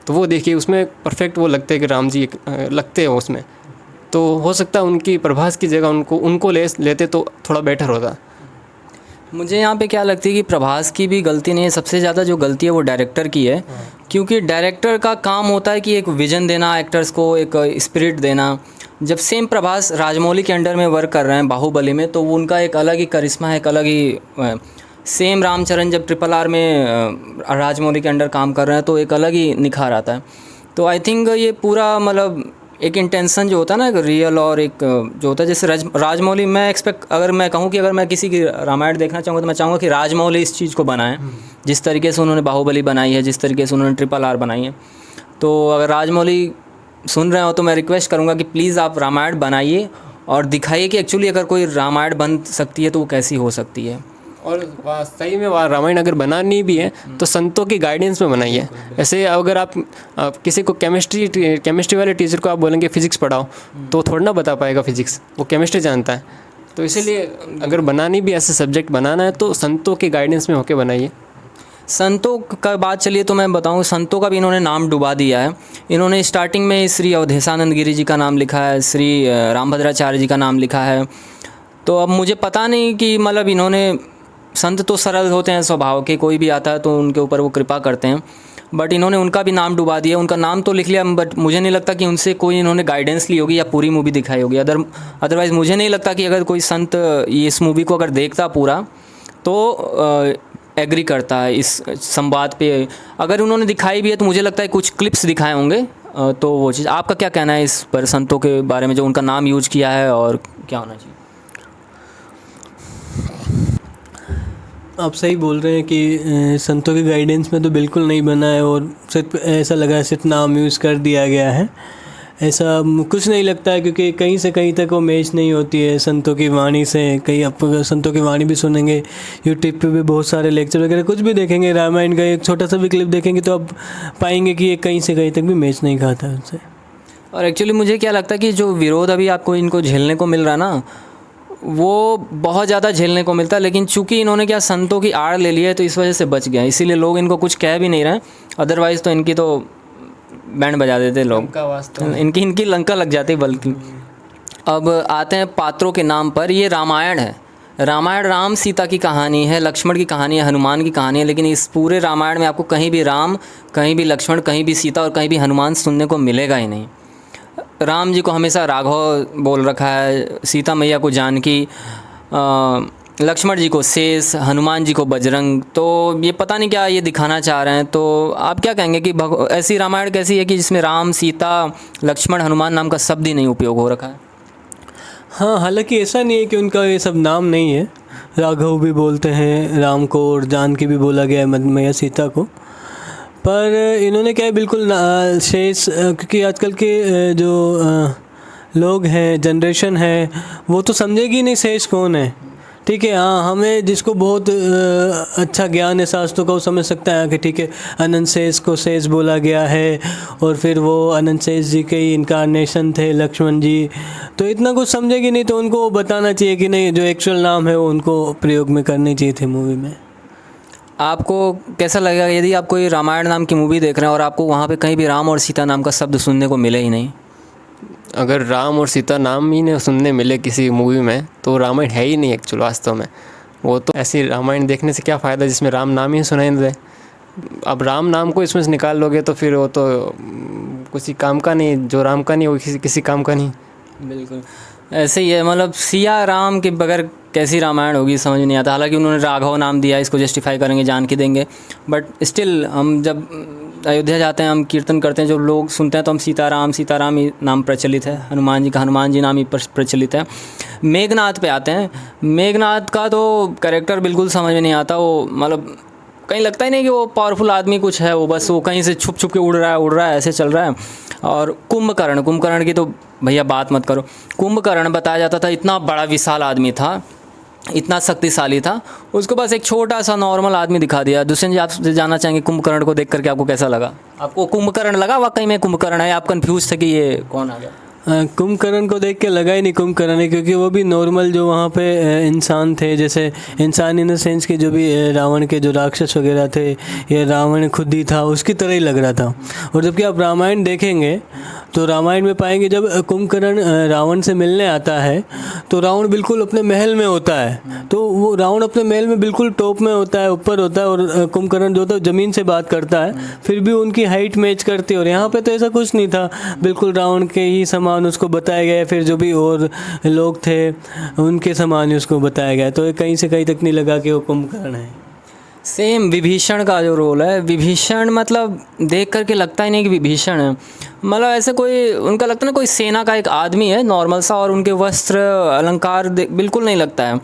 तो वो देखिए, उसमें परफेक्ट वो लगते हैं कि राम जी लगते हैं उसमें। तो हो सकता है उनकी प्रभास की जगह उनको लेते तो थोड़ा बेटर होता। मुझे यहाँ पे क्या लगती है कि प्रभास की भी गलती नहीं है, सबसे ज़्यादा जो गलती है वो डायरेक्टर की है। क्योंकि डायरेक्टर का काम होता है कि एक विजन देना, एक्टर्स को एक स्पिरिट देना। जब सेम प्रभास राजमौली के अंडर में वर्क कर रहे हैं बाहुबली में, तो उनका एक अलग ही करिश्मा है, एक अलग ही सेम रामचरण जब RRR में राजमौली के अंडर काम कर रहे हैं तो एक अलग ही निखार आता है। तो आई थिंक ये पूरा मतलब एक इंटेंशन जो होता है ना, एक रियल और एक जो होता है, जैसे राजमौली, मैं अगर मैं कहूँ कि अगर मैं किसी की रामायण देखना चाहूँगा तो मैं चाहूँगा कि राजमौली इस चीज़ को बनाएं, जिस तरीके से उन्होंने बाहुबली बनाई है, जिस तरीके से उन्होंने RRR बनाई है। तो अगर राजमौली सुन रहे हो तो मैं रिक्वेस्ट करूँगा कि प्लीज़ आप रामायण बनाइए और दिखाइए कि एक्चुअली अगर कोई रामायण बन सकती है तो वो कैसी हो सकती है। और सही में रामायण अगर बनानी भी है तो संतों की गाइडेंस में बनाइए। ऐसे अगर आप किसी को केमिस्ट्री वाले टीचर को आप बोलेंगे फिजिक्स पढ़ाओ, तो थोड़ा ना बता पाएगा फिजिक्स, वो केमिस्ट्री जानता है। तो इसीलिए अगर बनानी भी ऐसे सब्जेक्ट बनाना है तो संतों के गाइडेंस में होके बनाइए। संतों का बात चलिए तो मैं बताऊं, संतों का भी इन्होंने नाम डुबा दिया है। इन्होंने स्टार्टिंग में श्री अवधेशानंद गिरी जी का नाम लिखा है, श्री रामभद्राचार्य जी का नाम लिखा है। तो अब मुझे पता नहीं कि मतलब इन्होंने, संत तो सरल होते हैं स्वभाव के, कोई भी आता है तो उनके ऊपर वो कृपा करते हैं, बट इन्होंने उनका भी नाम डुबा दिया। उनका नाम तो लिख लिया, बट मुझे नहीं लगता कि उनसे कोई इन्होंने गाइडेंस ली होगी या पूरी मूवी दिखाई होगी। अदरवाइज़ मुझे नहीं लगता कि अगर कोई संत इस मूवी को अगर देखता पूरा तो एग्री करता है इस संवाद पे। अगर उन्होंने दिखाई भी है तो मुझे लगता है कुछ क्लिप्स दिखाए होंगे, तो वो चीज़। आपका क्या कहना है इस पर, संतों के बारे में जो उनका नाम यूज किया है, और क्या होना चाहिए? आप सही बोल रहे हैं कि संतों के गाइडेंस में तो बिल्कुल नहीं बना है, और सिर्फ ऐसा लगा है सिर्फ नाम यूज़ कर दिया गया है। ऐसा कुछ नहीं लगता है, क्योंकि कहीं से कहीं तक वो मैच नहीं होती है संतों की वाणी से। कहीं आप संतों की वाणी भी सुनेंगे, यूट्यूब पे भी बहुत सारे लेक्चर वगैरह कुछ भी देखेंगे, रामायण का एक छोटा सा भी क्लिप देखेंगे तो आप पाएंगे कि ये कहीं से कहीं तक भी मैच नहीं खाता है उनसे। और एक्चुअली मुझे क्या लगता है कि जो विरोध अभी आपको इनको झेलने को मिल रहा है ना, वो बहुत ज़्यादा झेलने को मिलता है, लेकिन चूंकि इन्होंने क्या संतों की आड़ ले लिया है तो इस वजह से बच गया, इसीलिए लोग इनको कुछ कह भी नहीं रहे। अदरवाइज़ तो इनकी तो बैंड बजा देते लोग, इनकी लंका लग जाती। बल्कि अब आते हैं पात्रों के नाम पर। ये रामायण है, रामायण राम सीता की कहानी है, लक्ष्मण की कहानी है, हनुमान की कहानी है, लेकिन इस पूरे रामायण में आपको कहीं भी राम, कहीं भी लक्ष्मण, कहीं भी सीता और कहीं भी हनुमान सुनने को मिलेगा ही नहीं। राम जी को हमेशा राघव बोल रखा है, सीता मैया को जानकी, लक्ष्मण जी को शेष, हनुमान जी को बजरंग। तो ये पता नहीं क्या ये दिखाना चाह रहे हैं। तो आप क्या कहेंगे कि ऐसी रामायण कैसी है कि जिसमें राम, सीता, लक्ष्मण, हनुमान नाम का शब्द ही नहीं उपयोग हो रखा है? हाँ, हालांकि ऐसा नहीं है कि उनका ये सब नाम नहीं है। राघव भी बोलते हैं राम को, और जानकी भी बोला गया है मैया सीता को। पर इन्होंने क्या है, बिल्कुल शेष, क्योंकि आजकल के जो लोग हैं, जनरेशन है, वो तो समझेगी नहीं शेष कौन है। ठीक है, हाँ, हमें जिसको बहुत अच्छा ज्ञान है शास्त्रों का वो समझ सकता है कि ठीक है अनंत शेष को शेष बोला गया है, और फिर वो अनंत शेष जी के ही इनकारनेशन थे लक्ष्मण जी। तो इतना कुछ समझेगी नहीं, तो उनको बताना चाहिए कि नहीं, जो एक्चुअल नाम है वो उनको प्रयोग में करनी चाहिए थे मूवी में। आपको कैसा लगेगा यदि आप कोई रामायण नाम की मूवी देख रहे हैं और आपको वहाँ पे कहीं भी राम और सीता नाम का शब्द सुनने को मिले ही नहीं? अगर राम और सीता नाम ही नहीं सुनने मिले किसी मूवी में तो रामायण है ही नहीं एक्चुअल वास्तव में। वो तो ऐसी रामायण देखने से क्या फ़ायदा जिसमें राम नाम ही सुनाई दे। अब राम नाम को इसमें से निकाल लोगे तो फिर वो तो किसी काम का नहीं, जो राम का नहीं वो किसी काम का नहीं। बिल्कुल ऐसे ही है, मतलब सिया राम के बगैर कैसी रामायण होगी समझ नहीं आता। हालांकि उन्होंने राघव नाम दिया, इसको जस्टिफाई करेंगे, जानकी देंगे, बट स्टिल हम जब अयोध्या जाते हैं, हम कीर्तन करते हैं, जो लोग सुनते हैं तो हम सीताराम ही नाम प्रचलित है, हनुमान जी का हनुमान जी नाम ही प्रचलित है। मेघनाथ पे आते हैं। मेघनाथ का तो कैरेक्टर बिल्कुल समझ में नहीं आता। वो मतलब कहीं लगता ही नहीं कि वो पावरफुल आदमी कुछ है, वो बस वो कहीं से छुप छुप के उड़ रहा है ऐसे चल रहा है। और कुंभकर्ण की तो भैया बात मत करो। कुंभकर्ण बताया जाता था इतना बड़ा विशाल आदमी था, इतना शक्तिशाली था, उसको बस एक छोटा सा नॉर्मल आदमी दिखा दिया। दुष्यंत जी आपसे जानना चाहेंगे कुंभकर्ण को देख करके आपको कैसा लगा? आपको कुंभकर्ण लगा वाकई में कुंभकर्ण है, आप कंफ्यूज थे कि ये कौन आ गया? कुंभकर्ण को देख के लगा ही नहीं कुंभकर्ण है, क्योंकि वो भी नॉर्मल जो वहाँ पे इंसान थे, जैसे इंसान इन द सेंस के जो भी रावण के जो राक्षस वगैरह थे, या रावण खुद ही था, उसकी तरह ही लग रहा था। और जबकि आप रामायण देखेंगे तो रामायण में पाएंगे जब कुंभकर्ण रावण से मिलने आता है तो रावण बिल्कुल अपने महल में होता है। तो वो रावण अपने महल में बिल्कुल टॉप में होता है, ऊपर होता है, और कुंभकर्ण जो था ज़मीन से बात करता है, फिर भी उनकी हाइट मैच करती है। और यहाँ पे तो ऐसा कुछ नहीं था, बिल्कुल रावण के ही समान उसको बताया गया, फिर जो भी और लोग थे उनके समान ही उसको बताया गया। तो कहीं से कहीं तक नहीं लगा कि वो कुंभकर्ण है। सेम विभीषण का जो रोल है, विभीषण मतलब देख करके लगता ही नहीं कि विभीषण है, मतलब ऐसे कोई उनका लगता है ना कोई सेना का एक आदमी है नॉर्मल सा, और उनके वस्त्र अलंकार बिल्कुल नहीं लगता है।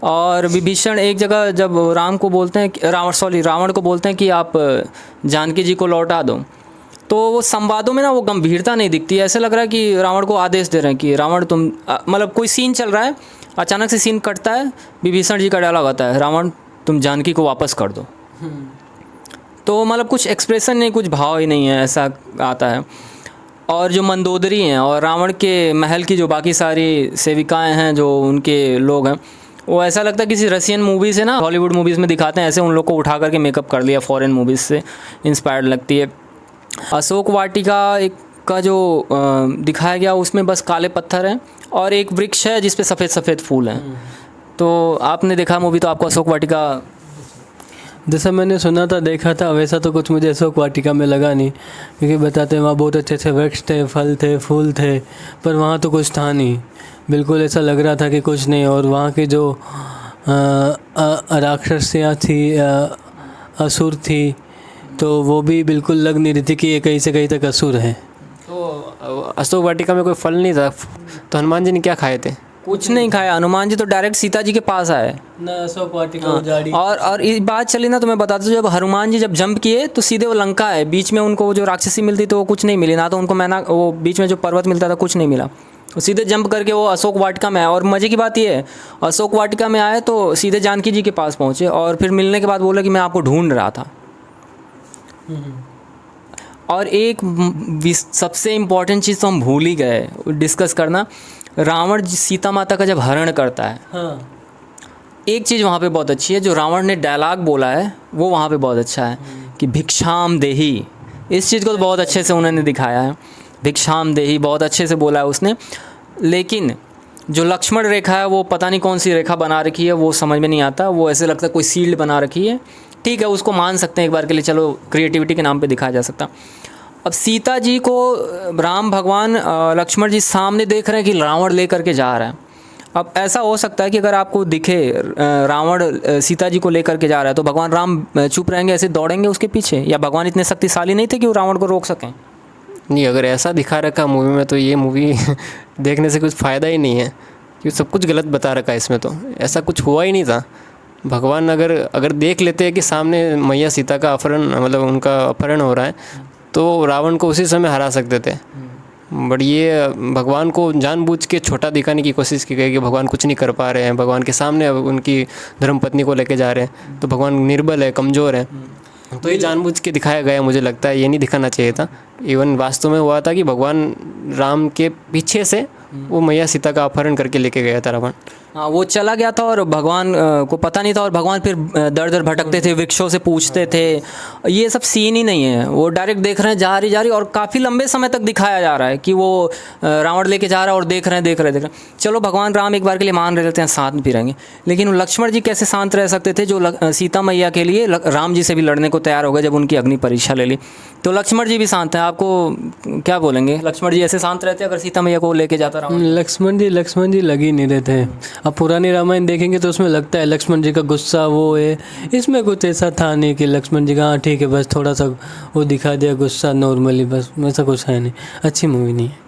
और विभीषण एक जगह जब रावण को बोलते हैं कि आप जानकी जी को लौटा दो, तो वो संवादों में ना वो गंभीरता नहीं दिखती है। ऐसे लग रहा है कि रावण को आदेश दे रहे हैं कि रावण तुम, मतलब कोई सीन चल रहा है, अचानक से सीन कटता है, विभीषण जी का डायलॉग आता है, रावण तुम जानकी को वापस कर दो। तो मतलब कुछ एक्सप्रेशन नहीं, कुछ भाव ही नहीं है, ऐसा आता है। और जो मंदोदरी हैं और रावण के महल की जो बाकी सारी सेविकाएं हैं, जो उनके लोग हैं, वो ऐसा लगता है किसी रशियन मूवी से ना, हॉलीवुड मूवीज़ में दिखाते हैं ऐसे, उन लोग को उठा करके मेकअप कर लिया, फॉरेन मूवीज़ से इंस्पायर्ड लगती है। अशोक वाटिका एक का जो दिखाया गया उसमें बस काले पत्थर हैं और एक वृक्ष है जिस पे सफ़ेद सफ़ेद फूल हैं। तो आपने देखा मूवी, तो आपको अशोक वाटिका जैसा मैंने सुना था, देखा था, वैसा तो कुछ मुझे अशोक वाटिका में लगा नहीं, क्योंकि बताते हैं वहाँ बहुत अच्छे अच्छे वृक्ष थे, फल थे, फूल थे, पर वहाँ तो कुछ था नहीं। बिल्कुल ऐसा लग रहा था कि कुछ नहीं। और वहाँ की जो राक्षसियाँ थी, असुर थी, तो वो भी बिल्कुल लग नहीं रही थी कि ये कहीं से कहीं तक असुर है। तो अशोक वाटिका में कोई फल नहीं था, तो हनुमान जी ने क्या खाए थे? कुछ नहीं खाया। हनुमान जी तो डायरेक्ट सीता जी के पास आए ना, अशोक वाटिका उजाड़ी। और इस बात चली ना, तो मैं बताता हूँ, जब हनुमान जी जब जंप किए तो सीधे वो लंका है, बीच में उनको जो राक्षसी मिलती तो वो कुछ नहीं मिली, ना तो उनको मैना, वो बीच में जो पर्वत मिलता था कुछ नहीं मिला, वो सीधे जंप करके वो अशोक वाटिका में आए। और मज़े की बात ये है, अशोक वाटिका में आए तो सीधे जानकी जी के पास पहुँचे और फिर मिलने के बाद बोला कि मैं आपको ढूंढ रहा था। और एक सबसे इम्पॉर्टेंट चीज़ तो हम भूल ही गए डिस्कस करना, रावण सीता माता का जब हरण करता है, हाँ, एक चीज़ वहाँ पे बहुत अच्छी है, जो रावण ने डायलॉग बोला है वो वहाँ पे बहुत अच्छा है कि भिक्षाम देही। इस चीज़ को तो बहुत अच्छे से उन्होंने दिखाया है, भिक्षाम देही बहुत अच्छे से बोला है उसने। लेकिन जो लक्ष्मण रेखा है वो पता नहीं कौन सी रेखा बना रखी है, वो समझ में नहीं आता, वो ऐसे लगता है कोई सील्ड बना रखी है। ठीक है, उसको मान सकते हैं एक बार के लिए, चलो क्रिएटिविटी के नाम पे दिखाया जा सकता। अब सीता जी को राम भगवान लक्ष्मण जी सामने देख रहे हैं कि रावण लेकर के जा रहा है। अब ऐसा हो सकता है कि अगर आपको दिखे रावण सीता जी को लेकर के जा रहा है तो भगवान राम चुप रहेंगे, ऐसे दौड़ेंगे उसके पीछे, या भगवान इतने शक्तिशाली नहीं थे कि वो रावण को रोक सकें? नहीं, अगर ऐसा दिखा रखा मूवी में तो ये मूवी देखने से कुछ फ़ायदा ही नहीं है, क्योंकि सब कुछ गलत बता रखा है इसमें। तो ऐसा कुछ हुआ ही नहीं था। भगवान अगर देख लेते हैं कि सामने मैया सीता का अपहरण, मतलब उनका अपहरण हो रहा है, तो रावण को उसी समय हरा सकते थे। बट ये भगवान को जानबूझ के छोटा दिखाने की कोशिश की गई कि भगवान कुछ नहीं कर पा रहे हैं, भगवान के सामने उनकी धर्मपत्नी को लेके जा रहे हैं, तो भगवान निर्बल है, कमज़ोर है। तो ये जानबूझ के दिखाया गया, मुझे लगता है ये नहीं दिखाना चाहिए था। इवन वास्तव में हुआ था कि भगवान राम के पीछे से वो मैया सीता का अपहरण करके लेके गया था रावण। हाँ, वो चला गया था और भगवान को पता नहीं था, और भगवान फिर दर दर भटकते थे, वृक्षों से पूछते थे। ये सब सीन ही नहीं है, वो डायरेक्ट देख रहे हैं, जा रही और काफ़ी लंबे समय तक दिखाया जा रहा है कि वो रावण लेके जा रहा है और देख रहे हैं। चलो भगवान राम एक बार के लिए मान रहते हैं, साथ में भी रहेंगे, लेकिन लक्ष्मण जी कैसे शांत रह सकते थे, जो सीता मैया के लिए राम जी से भी लड़ने को तैयार हो गए जब उनकी अग्नि परीक्षा ले ली। तो लक्ष्मण जी भी शांत हैं। आपको क्या बोलेंगे, लक्ष्मण जी ऐसे शांत रहते अगर सीता मैया को लेके जाता रावण? लक्ष्मण जी लग ही नहीं रहे थे। अब पुरानी रामायण देखेंगे तो उसमें लगता है लक्ष्मण जी का गुस्सा वो है, इसमें कुछ ऐसा था नहीं कि लक्ष्मण जी का हाँ ठीक है बस थोड़ा सा वो दिखा दिया गुस्सा नॉर्मली, बस ऐसा कुछ है नहीं। अच्छी मूवी नहीं है।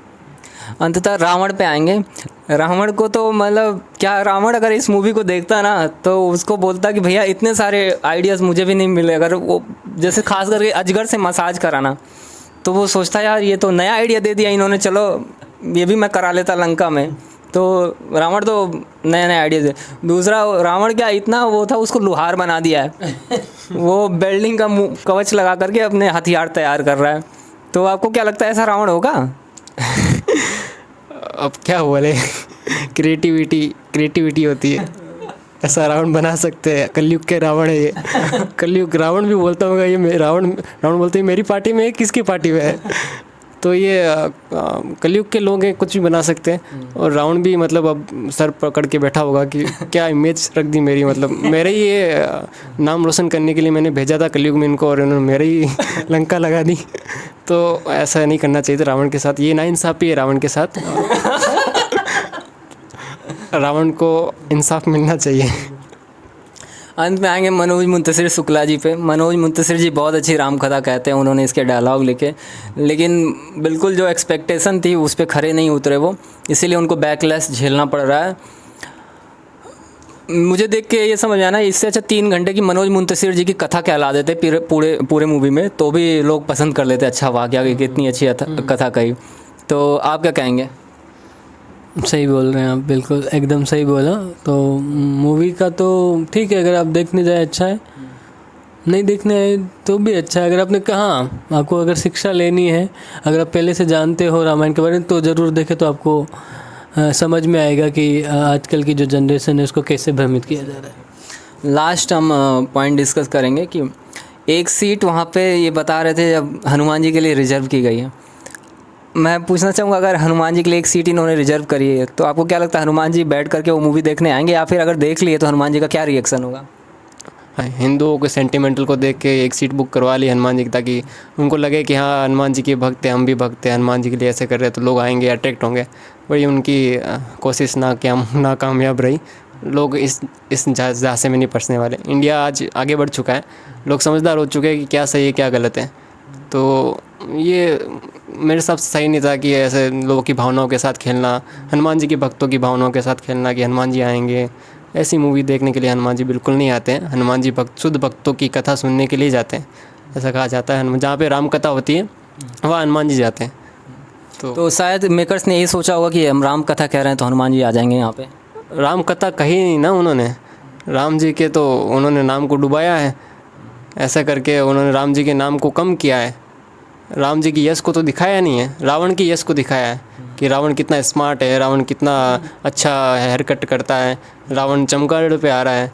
अंततः रावण पे आएंगे। रावण को तो मतलब क्या, रावण अगर इस मूवी को देखता ना तो उसको बोलता कि भैया इतने सारे आइडियाज़ मुझे भी नहीं मिले। अगर वो जैसे खास करके अजगर से मसाज कराना, तो वो सोचता यार ये तो नया आइडिया दे दिया इन्होंने, चलो ये भी मैं करा लेता लंका में। तो रावण तो नए नए आइडियाज़ है। दूसरा, रावण क्या इतना वो था, उसको लुहार बना दिया है वो बिल्डिंग का कवच लगा करके अपने हथियार तैयार कर रहा है। तो आपको क्या लगता है ऐसा रावण होगा? अब क्या बोले क्रिएटिविटी होती है, ऐसा रावण बना सकते हैं। कलयुग के रावण है ये। कलयुग रावण भी बोलता होगा ये रावण बोलते हैं मेरी पार्टी में है, किसकी पार्टी में है। तो ये कलयुग के लोग हैं, कुछ भी बना सकते हैं। और रावण भी मतलब अब सर पकड़ के बैठा होगा कि क्या इमेज रख दी मेरी, मतलब मेरे ही ये नाम रोशन करने के लिए मैंने भेजा था कलयुग में इनको, और इन्होंने मेरे ही लंका लगा दी। तो ऐसा नहीं करना चाहिए था रावण के साथ, ये नाइंसाफ़ी है रावण के साथ। रावण को इंसाफ मिलना चाहिए। अंत में आएंगे मनोज मुंतशिर शुक्ला जी पे। मनोज मुंतशिर जी बहुत अच्छी राम कथा कहते हैं, उन्होंने इसके डायलॉग लिखे, लेकिन बिल्कुल जो एक्सपेक्टेशन थी उस पर खरे नहीं उतरे वो, इसीलिए उनको बैकलैश झेलना पड़ रहा है। मुझे देख के ये समझ आया ना, इससे अच्छा 3 घंटे की मनोज मुंतशिर जी की कथा कहला देते पूरे मूवी में, तो भी लोग पसंद कर लेते। अच्छा वाकया कि कितनी अच्छी कथा कही। तो आप क्या कहेंगे? सही बोल रहे हैं आप, बिल्कुल एकदम सही बोला। तो मूवी का तो ठीक है, अगर आप देखने जाए अच्छा है, नहीं देखने आए तो भी अच्छा है। अगर आपने कहा आपको अगर शिक्षा लेनी है, अगर आप पहले से जानते हो रामायण के बारे में, तो ज़रूर देखें, तो आपको समझ में आएगा कि आजकल की जो जनरेशन है उसको कैसे भ्रमित किया जा रहा है। लास्ट हम पॉइंट डिस्कस करेंगे कि एक सीट वहाँ पे ये बता रहे थे जब हनुमान जी के लिए रिजर्व की गई है। मैं पूछना चाहूँगा, अगर हनुमान जी के लिए एक सीट इन्होंने रिजर्व करी है तो आपको क्या लगता है हनुमान जी बैठ करके वो मूवी देखने आएंगे, या फिर अगर देख लिए तो हनुमान जी का क्या रिएक्शन होगा? हाँ, हिंदुओं के सेंटिमेंटल को देख के एक सीट बुक करवा ली हनुमान जी की, ताकि उनको लगे कि हाँ हनुमान जी के भक्त हैं, हम भी भक्त हैं, हनुमान जी के लिए ऐसे कर रहे हैं तो लोग आएंगे, अट्रैक्ट होंगे। वही उनकी कोशिश नाकामयाब रही। लोग इस झांसे में नहीं फंसने वाले। इंडिया आज आगे बढ़ चुका है, लोग समझदार हो चुके हैं कि क्या सही है क्या गलत है। तो ये मेरे हिसाब से सही नहीं था कि ऐसे लोगों की भावनाओं के साथ खेलना, हनुमान जी के भक्तों की भावनाओं के साथ खेलना कि हनुमान जी आएंगे। ऐसी मूवी देखने के लिए हनुमान जी बिल्कुल नहीं आते हैं। हनुमान जी शुद्ध भक्तों की कथा सुनने के लिए जाते हैं। ऐसा कहा जाता है जहाँ पे राम कथा होती है वहाँ हनुमान जी जाते हैं। तो शायद मेकर्स ने यही सोचा होगा कि हम राम कथा कह रहे हैं तो हनुमान जी आ जाएंगे यहाँ पे। राम कथा कही नहीं ना उन्होंने, राम जी के तो उन्होंने नाम को डुबाया है। ऐसा करके उन्होंने राम जी के नाम को कम किया है। राम जी की यश को तो दिखाया नहीं है, रावण की यश को दिखाया है कि रावण कितना स्मार्ट है, रावण कितना अच्छा हेयर कट करता है, रावण चमगादड़ पे आ रहा है।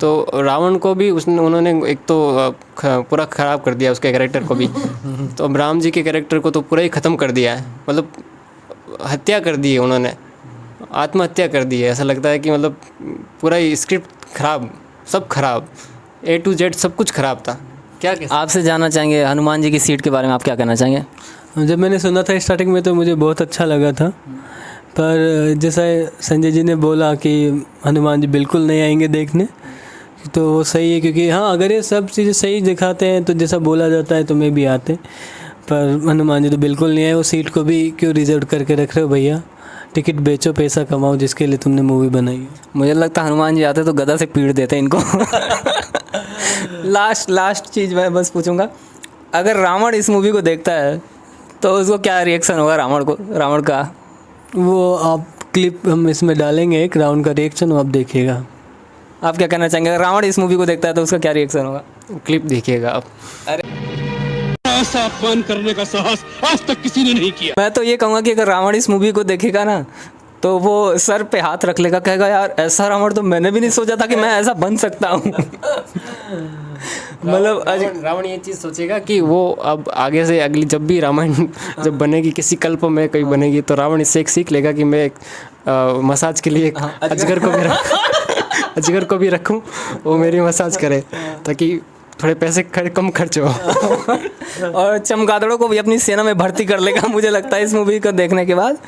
तो रावण को भी उन्होंने एक तो पूरा ख़राब कर दिया, उसके कैरेक्टर को भी। तो अब राम जी के कैरेक्टर को तो पूरा ही ख़त्म कर दिया है, मतलब हत्या कर दी है उन्होंने, आत्महत्या कर दी है। ऐसा लगता है कि मतलब पूरा ही स्क्रिप्ट ख़राब, सब खराब, A to Z सब कुछ ख़राब था। क्या आपसे जानना चाहेंगे हनुमान जी की सीट के बारे में, आप क्या कहना चाहेंगे? जब मैंने सुना था स्टार्टिंग में तो मुझे बहुत अच्छा लगा था, पर जैसा संजय जी ने बोला कि हनुमान जी बिल्कुल नहीं आएंगे देखने, तो वो सही है। क्योंकि हाँ, अगर ये सब चीज़ें सही दिखाते हैं तो जैसा बोला जाता है तो मैं भी आते, पर हनुमान जी तो बिल्कुल नहीं आए। वो सीट को भी क्यों रिजर्व करके रख रहे हो भैया? टिकट बेचो, पैसा कमाओ, जिसके लिए तुमने मूवी बनाई है। मुझे लगता है हनुमान जी आते तो गदा से पीट देते इनको। लास्ट चीज़ मैं बस पूछूंगा, अगर रावण इस मूवी को देखता है तो उसको क्या रिएक्शन होगा रावण का? वो आप क्लिप हम इसमें डालेंगे एक रावण का रिएक्शन, वो आप देखिएगा। आप क्या कहना चाहेंगे, अगर रावण इस मूवी को देखता है तो उसका क्या रिएक्शन होगा? क्लिप देखिएगा आप। ऐसा अपमान करने का साहस आज तक किसी ने नहीं किया। मैं तो ये कहूँगा कि अगर रावण इस मूवी को देखेगा ना तो वो सर पे हाथ रख लेगा, कहेगा यार ऐसा रावण तो मैंने भी नहीं सोचा था कि मैं ऐसा बन सकता हूँ। मतलब रावण ये चीज़ सोचेगा कि वो अब आगे से अगली जब भी रामायण जब बनेगी, किसी कल्प में कहीं बनेगी, तो रावण इससे एक सीख लेगा कि मैं एक मसाज के लिए एक अजगर को भी रखूं, वो मेरी मसाज करे ताकि थोड़े पैसे कम खर्च हो। और चमगादड़ों को भी अपनी सेना में भर्ती कर लेगा मुझे लगता है इस मूवी को देखने के बाद।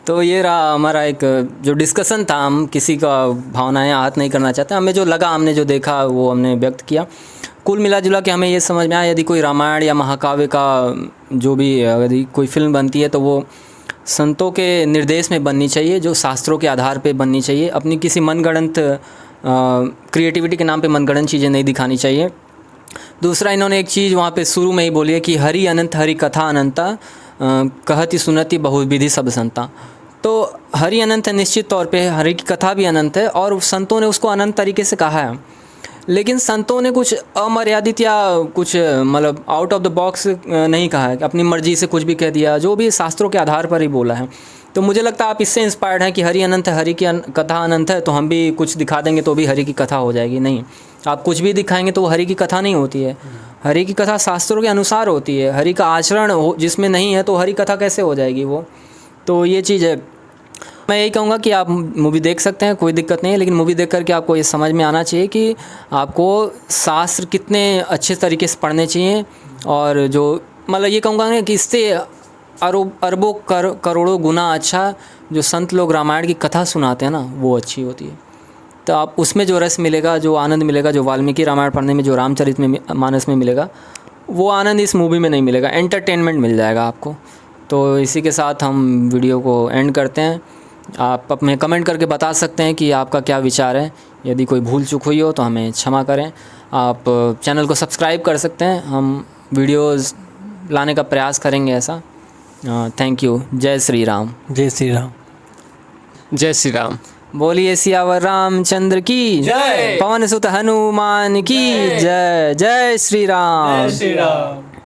तो ये रहा हमारा एक जो डिस्कशन था। हम किसी का भावनाएं आहत नहीं करना चाहते, हमें जो लगा, हमने जो देखा वो हमने व्यक्त किया। कुल मिला जुला के हमें ये समझ में आया, यदि कोई रामायण या महाकाव्य का जो भी यदि कोई फिल्म बनती है तो वो संतों के निर्देश में बननी चाहिए, जो शास्त्रों के आधार पे बननी चाहिए। अपनी किसी मनगढ़ंत क्रिएटिविटी के नाम पे मनगढ़ंत चीज़ें नहीं दिखानी चाहिए। दूसरा, इन्होंने एक चीज़ वहाँ पे शुरू में ही बोली है कि हरि अनंत हरि कथा अनंता कहती सुनती बहुविधि सब संता। तो हरि अनंत है, निश्चित तौर पे हरि की कथा भी अनंत है और संतों ने उसको अनंत तरीके से कहा है। लेकिन संतों ने कुछ अमर्यादित या कुछ मतलब आउट ऑफ द बॉक्स नहीं कहा है, अपनी मर्जी से कुछ भी कह दिया, जो भी शास्त्रों के आधार पर ही बोला है। तो मुझे लगता है आप इससे इंस्पायर्ड हैं कि हरि अनंत है, हरि की कथा अनंत है, तो हम भी कुछ दिखा देंगे तो भी हरि की कथा हो जाएगी। नहीं, आप कुछ भी दिखाएंगे तो वो हरि की कथा नहीं होती है। हरि की कथा शास्त्रों के अनुसार होती है। हरि का आचरण जिसमें नहीं है तो हरि कथा कैसे हो जाएगी वो? तो ये चीज़ है। मैं यही कहूँगा कि आप मूवी देख सकते हैं, कोई दिक्कत नहीं है, लेकिन मूवी देख करके आपको ये समझ में आना चाहिए कि आपको शास्त्र कितने अच्छे तरीके से पढ़ने चाहिए। और जो मतलब ये कहूँगा ना कि इससे अरबों करोड़ों गुना अच्छा जो संत लोग रामायण की कथा सुनाते हैं ना, वो अच्छी होती है। तो आप उसमें जो रस मिलेगा, जो आनंद मिलेगा, जो वाल्मीकि रामायण पढ़ने में, जो रामचरित में मानस में मिलेगा, वो आनंद इस मूवी में नहीं मिलेगा। एंटरटेनमेंट मिल जाएगा आपको। तो इसी के साथ हम वीडियो को एंड करते हैं। आप हमें कमेंट करके बता सकते हैं कि आपका क्या विचार है। यदि कोई भूल चूक हुई हो तो हमें क्षमा करें। आप चैनल को सब्सक्राइब कर सकते हैं, हम वीडियोज़ लाने का प्रयास करेंगे ऐसा। Thank you. जय श्री राम। जय श्री राम। जय श्री राम। बोलिए सियावर रामचंद्र की जय, पवन सुत हनुमान की जय। जय श्री राम। जय श्री राम।